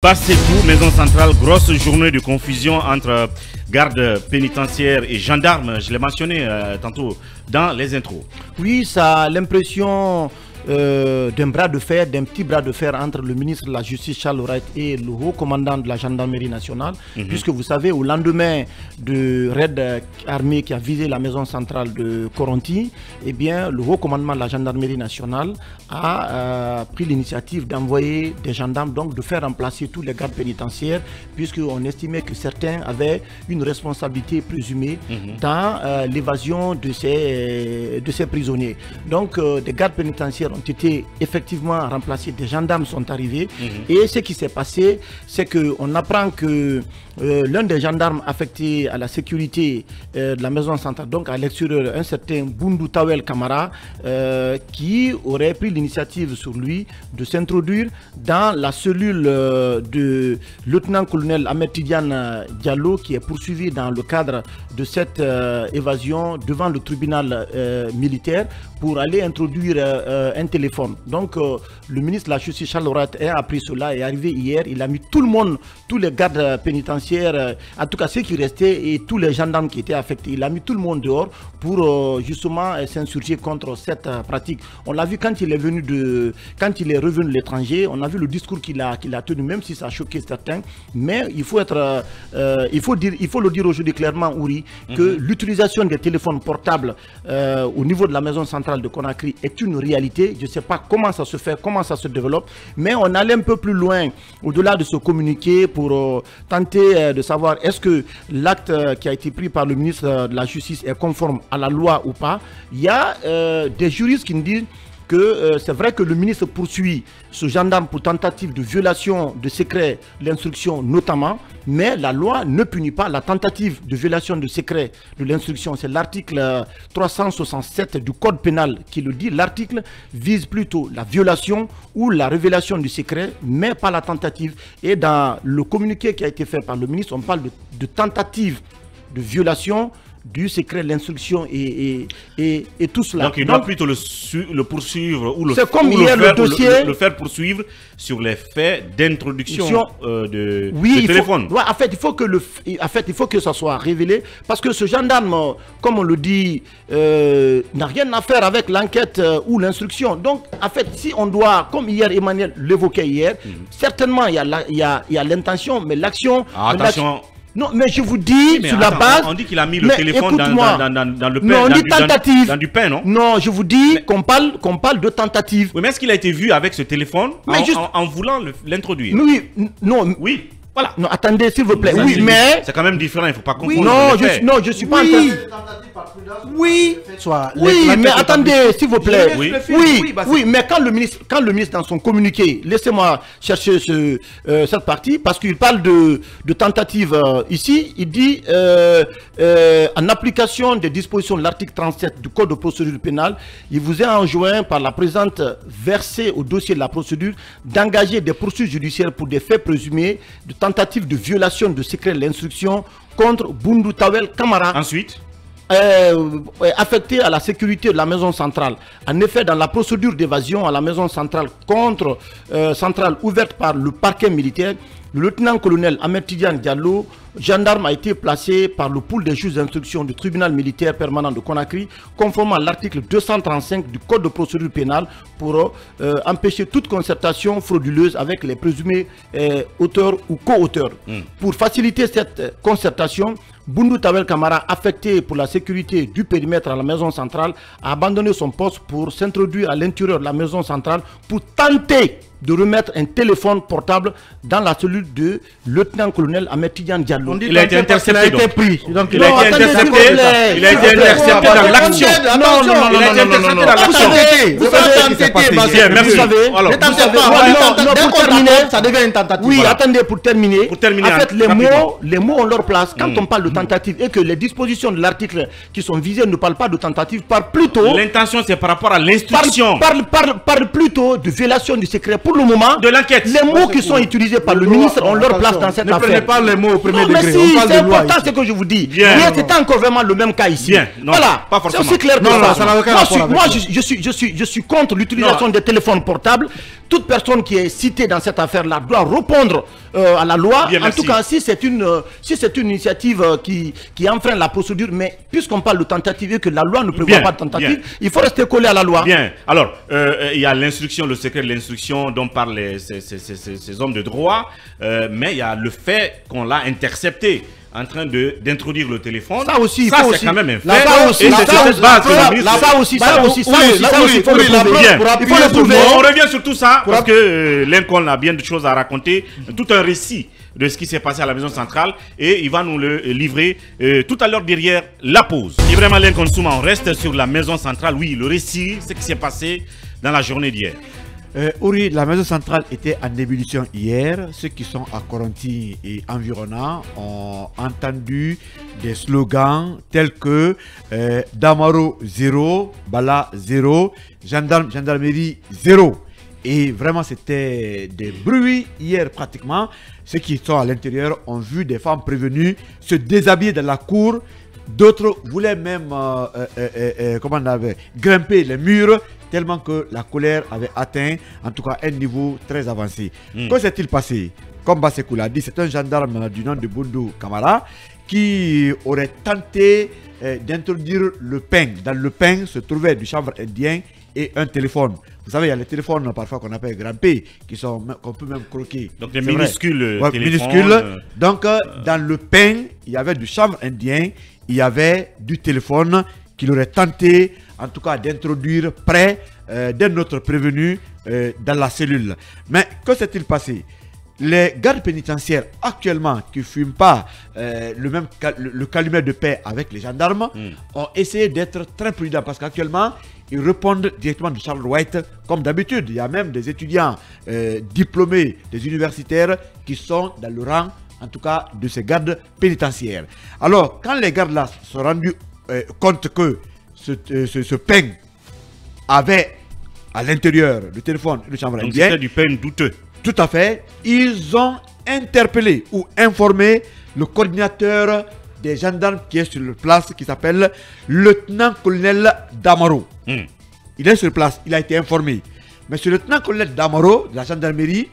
Passetou, maison centrale, grosse journée de confusion entre gardes pénitentiaires et gendarmes, je l'ai mentionné tantôt dans les intros. Oui, ça a l'impression d'un bras de fer, d'un petit bras de fer entre le ministre de la Justice Charles Wright et le haut commandant de la gendarmerie nationale, puisque vous savez, au lendemain de raid armé qui a visé la maison centrale de Koronti, eh bien, le haut commandement de la gendarmerie nationale a pris l'initiative d'envoyer des gendarmes, donc de faire remplacer tous les gardes pénitentiaires, puisqu'on estimait que certains avaient une responsabilité présumée dans l'évasion de ces prisonniers. Donc, des gardes pénitentiaires ont été effectivement remplacés, des gendarmes sont arrivés, et ce qui s'est passé, c'est qu'on apprend que l'un des gendarmes affectés à la sécurité de la maison centrale, donc à l'extérieur, un certain Boundou Tawel Kamara, qui aurait pris l'initiative sur lui de s'introduire dans la cellule de lieutenant-colonel Ahmed Tidiane Diallo, qui est poursuivi dans le cadre de cette évasion devant le tribunal militaire pour aller introduire un téléphone. Donc le ministre de la Justice Charles Wright a appris cela, est arrivé hier, il a mis tout le monde, tous les gardes pénitentiaires, en tout cas ceux qui restaient et tous les gendarmes qui étaient affectés, il a mis tout le monde dehors pour justement s'insurger contre cette pratique. On l'a vu quand il est revenu de l'étranger, on a vu le discours qu'il a tenu, même si ça a choqué certains, mais il faut le dire aujourd'hui clairement, Ouri, que l'utilisation des téléphones portables au niveau de la maison centrale de Conakry est une réalité. Je ne sais pas comment ça se fait, comment ça se développe, mais on allait un peu plus loin au-delà de ce communiqué pour tenter de savoir est-ce que l'acte qui a été pris par le ministre de la Justice est conforme à la loi ou pas. Il y a des juristes qui nous disent que c'est vrai que le ministre poursuit ce gendarme pour tentative de violation de secret de l'instruction notamment, mais la loi ne punit pas la tentative de violation de secret de l'instruction. C'est l'article 367 du code pénal qui le dit. L'article vise plutôt la violation ou la révélation du secret, mais pas la tentative. Et dans le communiqué qui a été fait par le ministre, on parle de tentative de violation du secret de l'instruction et tout cela. Donc il doit plutôt le poursuivre ou le faire poursuivre sur les faits d'introduction de téléphone. En fait, il faut que ça soit révélé, parce que ce gendarme, comme on le dit, n'a rien à faire avec l'enquête ou l'instruction. Donc, en fait, si on doit, comme hier Emmanuel l'évoquait hier, certainement il y a l'intention, mais l'action... attention. Non, mais je vous dis, sur la base... On dit qu'il a mis le téléphone dans le pain. Non, on dit tentative. Dans du pain, non? Non, je vous dis qu'on parle de tentative. Oui, mais est-ce qu'il a été vu avec ce téléphone en voulant l'introduire? Oui, non. Oui. Voilà. Non, attendez, s'il vous plaît. Oui, mais... C'est quand même différent, il ne faut pas confondre. Non, je suis pas en train... Oui, mais attendez, s'il vous plaît. Oui, mais quand le ministre dans son communiqué, laissez-moi chercher cette partie, parce qu'il parle de tentative ici, il dit en application des dispositions de l'article 37 du Code de procédure pénale, il vous est enjoint par la présente versée au dossier de la procédure d'engager des poursuites judiciaires pour des faits présumés de tentative de violation de secret de l'instruction contre Boundou Tawel Kamara. Ensuite affecté à la sécurité de la maison centrale. En effet, dans la procédure d'évasion à la maison centrale centrale ouverte par le parquet militaire, le lieutenant-colonel Ahmed Tidiane Diallo, gendarme, a été placé par le pool des juges d'instruction du tribunal militaire permanent de Conakry, conformément à l'article 235 du Code de procédure pénale, pour empêcher toute concertation frauduleuse avec les présumés auteurs ou co-auteurs. Pour faciliter cette concertation, Boundou Tawel Kamara, affecté pour la sécurité du périmètre à la maison centrale, a abandonné son poste pour s'introduire à l'intérieur de la maison centrale pour tenter de remettre un téléphone portable dans la cellule de lieutenant-colonel Ahmed Tidiane Diallo. Il a été intercepté. Donc il a été intercepté. Il a été intercepté dans l'action. Non. Il a été intercepté dans l'action. Vous savez ce qui s'est passé. Merci. Pour terminer, ça devient une tentative. Oui, attendez, pour terminer. En fait, les mots ont leur place. Quand on parle de tentative et que les dispositions de l'article qui sont visées ne parlent pas de tentative, parlent plutôt... L'intention, c'est par rapport à l'instruction. Parle plutôt de violation du secret. pour le moment, de l'enquête. Les mots qui sont utilisés par le ministre ont leur place dans cette affaire. Ne prenez pas les mots au premier degré. Mais si, c'est important ce que je vous dis. C'est encore vraiment le même cas ici. Voilà, c'est aussi clair que ça. Moi, je suis contre l'utilisation des téléphones portables. Toute personne qui est citée dans cette affaire-là doit répondre à la loi. Bien, en tout cas, si c'est une initiative qui enfreint la procédure, mais puisqu'on parle de tentative et que la loi ne prévoit pas de tentative, il faut rester collé à la loi. Bien. Alors, il y a l'instruction, le secret de l'instruction dont parlent ces hommes de droit, mais il y a le fait qu'on l'a intercepté en train d'introduire le téléphone. Ça aussi, ça c'est quand même un fait. Ça aussi, il faut le prouver. On revient sur tout ça parce que Lincoln a bien de choses à raconter, tout un récit de ce qui s'est passé à la maison centrale et il va nous le livrer tout à l'heure derrière la pause. Ibrahima Lincoln Souma, on reste sur la maison centrale. Oui, le récit, ce qui s'est passé dans la journée d'hier. Ouri, la maison centrale était en ébullition hier. Ceux qui sont à Coronti et environnants ont entendu des slogans tels que Damaro 0, Bala 0, gendarmerie 0. Et vraiment, c'était des bruits hier pratiquement. Ceux qui sont à l'intérieur ont vu des femmes prévenues se déshabiller dans la cour. D'autres voulaient même grimper les murs tellement que la colère avait atteint en tout cas un niveau très avancé. Que s'est-il passé? Comme Basekou l'a dit, c'est un gendarme du nom de Bundu Kamara qui aurait tenté d'introduire le pain. Dans le pain se trouvait du chanvre indien et un téléphone. Vous savez, il y a les téléphones parfois qu'on appelle grimpés, qu'on peut même croquer. Donc des minuscules téléphones. Minuscules. Donc dans le pain, il y avait du chanvre indien, il y avait du téléphone qu'il aurait tenté en tout cas d'introduire près d'un autre prévenu dans la cellule. Mais que s'est-il passé? Les gardes pénitentiaires actuellement qui ne fument pas le calumet de paix avec les gendarmes ont essayé d'être très prudents parce qu'actuellement ils répondent directement de Charles White comme d'habitude. Il y a même des étudiants diplômés, des universitaires qui sont dans le rang en tout cas de ces gardes pénitentiaires. Alors quand les gardes là se sont rendus compte que ce pain avait à l'intérieur le téléphone et le chanvre indien. C'était du pain douteux. Tout à fait. Ils ont interpellé ou informé le coordinateur des gendarmes qui est sur place, qui s'appelle lieutenant-colonel Damaro. Il est sur place, il a été informé. Mais ce lieutenant-colonel Damaro de la gendarmerie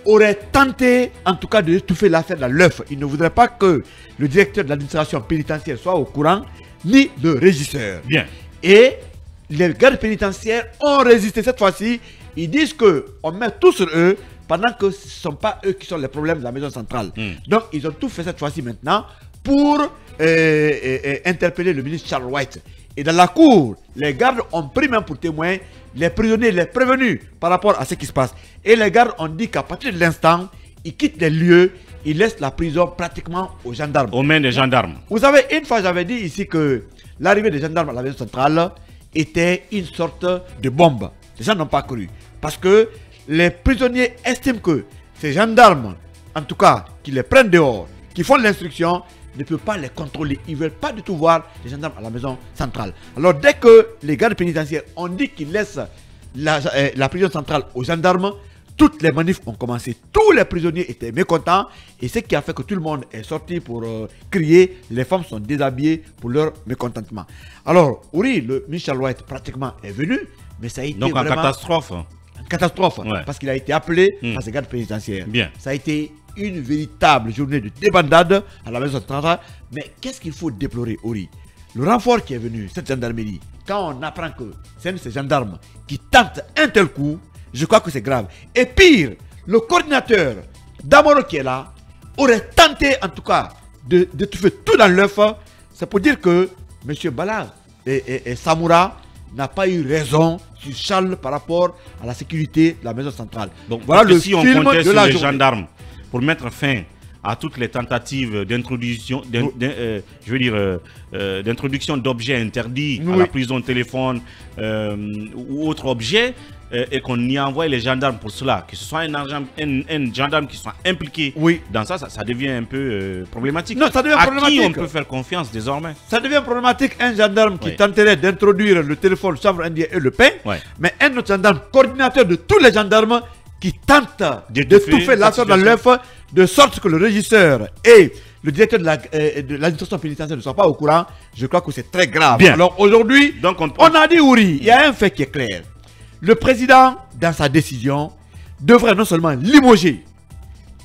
aurait tenté en tout cas de tout faire l'affaire dans l'œuf. Il ne voudrait pas que le directeur de l'administration pénitentiaire soit au courant, ni le régisseur. Bien. Et les gardes pénitentiaires ont résisté cette fois-ci. Ils disent qu'on met tout sur eux pendant que ce ne sont pas eux qui sont les problèmes de la maison centrale. Donc ils ont tout fait cette fois-ci maintenant pour interpeller le ministre Charles White. Et dans la cour, les gardes ont pris même pour témoins les prisonniers, les prévenus par rapport à ce qui se passe. Et les gardes ont dit qu'à partir de l'instant, ils quittent les lieux, ils laissent la prison pratiquement aux gendarmes. Aux mains des gendarmes. Vous savez, une fois j'avais dit ici que l'arrivée des gendarmes à la maison centrale était une sorte de bombe. Les gens n'ont pas cru. Parce que les prisonniers estiment que ces gendarmes, en tout cas, qui les prennent dehors, qui font l'instruction, ne peuvent pas les contrôler. Ils ne veulent pas du tout voir les gendarmes à la maison centrale. Alors dès que les gardes pénitentiaires ont dit qu'ils laissent la prison centrale aux gendarmes, toutes les manifs ont commencé. Tous les prisonniers étaient mécontents. Et ce qui a fait que tout le monde est sorti pour crier. Les femmes sont déshabillées pour leur mécontentement. Alors, oui, le Michel White pratiquement est venu. Mais ça a été donc en catastrophe. Catastrophe, ouais. Parce qu'il a été appelé par ses gardes pénitentiaires. Bien. Ça a été une véritable journée de débandade à la maison centrale. Mais qu'est-ce qu'il faut déplorer, Ori? Le renfort qui est venu, cette gendarmerie, quand on apprend que c'est un de ces gendarmes qui tentent un tel coup, je crois que c'est grave. Et pire, le coordinateur Damaro qui est là aurait tenté en tout cas de tout faire tout dans l'œuf. C'est pour dire que M. Bala et Samoura n'a pas eu raison sur Charles par rapport à la sécurité de la maison centrale. Donc voilà le si film on comptait sur les gendarmes pour mettre fin à toutes les tentatives d'introduction, d'introduction d'objets interdits à la prison, téléphone ou autres objets, et qu'on y envoie les gendarmes pour cela, que ce soit un gendarme qui soit impliqué dans ça, ça devient un peu problématique. Non, ça devient problématique. À qui on peut faire confiance désormais? Ça devient problématique, un gendarme qui tenterait d'introduire le téléphone, le chanvre indien et le pain, mais un autre gendarme, coordinateur de tous les gendarmes, qui tente d'étouffer l'affaire dans l'œuf, de sorte que le régisseur et le directeur de l'administration pénitentiaire ne soient pas au courant. Je crois que c'est très grave. Bien. Alors aujourd'hui, on a dit il y a un fait qui est clair. Le président, dans sa décision, devrait non seulement limoger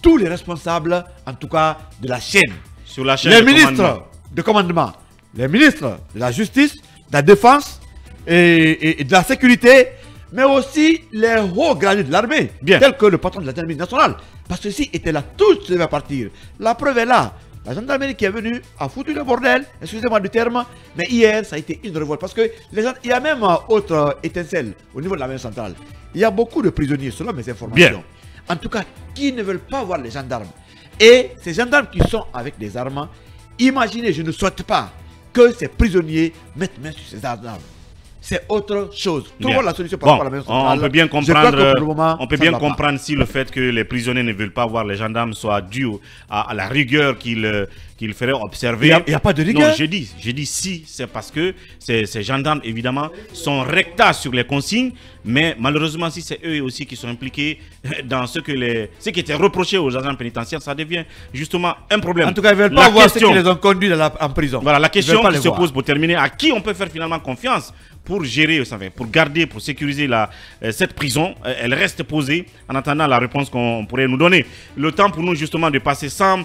tous les responsables, en tout cas de la chaîne, sur la chaîne les ministres de commandement, les ministres de la justice, de la défense et de la sécurité, mais aussi les hauts gradés de l'armée, tels que le patron de la gendarmerie nationale. Parce que s'ils étaient là, tous devaient partir. La preuve est là. La gendarmerie qui est venue a foutu le bordel, excusez-moi du terme, mais hier ça a été une révolte. Parce que il y a même autre étincelle au niveau de la main centrale. Il y a beaucoup de prisonniers, selon mes informations. En tout cas, qui ne veulent pas voir les gendarmes. Et ces gendarmes qui sont avec des armes, imaginez, je ne souhaite pas que ces prisonniers mettent main sur ces armes. C'est autre chose. Trouvons la solution par rapport à la main centrale. On peut bien comprendre, si le fait que les prisonniers ne veulent pas voir les gendarmes soit dû à la rigueur qu'il ferait observer. Il n'y a pas de rigueur. Non, j'ai dit si, c'est parce que ces gendarmes, évidemment, sont rectas sur les consignes, mais malheureusement, si c'est eux aussi qui sont impliqués dans ce qui était reproché aux agents pénitentiaires, ça devient justement un problème. En tout cas, ils ne veulent pas voir ceux qui les ont conduits en prison. Voilà, la question qui se pose pour terminer, à qui on peut faire finalement confiance pour gérer, pour garder, pour sécuriser cette prison? Elle reste posée en attendant la réponse qu'on pourrait nous donner. Le temps pour nous justement de passer sans